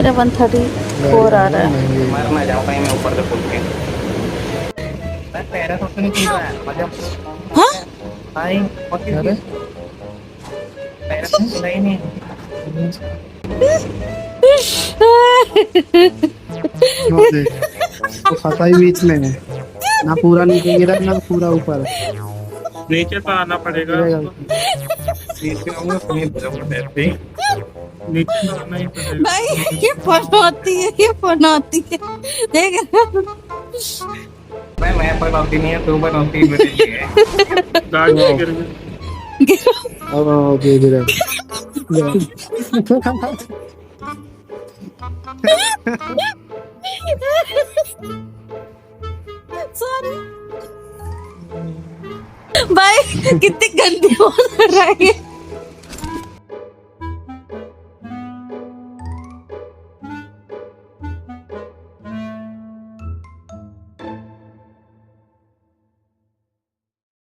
मेरा 134 आ रहा है। मरना जाओ कहीं मैं ऊपर से कूद के। पैरा तो नहीं कूद रहा है मतलब हाँ? भाई अरे पैरा तो कूदा ही नहीं। वो देख, वो फंसा ही बीच में है। ना पूरा नीचे गिरा ना पूरा ऊपर नीचे तो आना पड़ेगा गिरेगा। उसको। नीचे आऊंगा तुम्हें बराबर ऐसे ही। नीचे तो आना ही पड़ेगा। भाई ये पनौती है, ये पनौती है। देख मैं पनौती नहीं है, तू पनौती मेरे लिए है। गाड़ी में गिर गई। अब दे दे रहा सॉरी भाई, कितनी गंदी हो रहा है ये।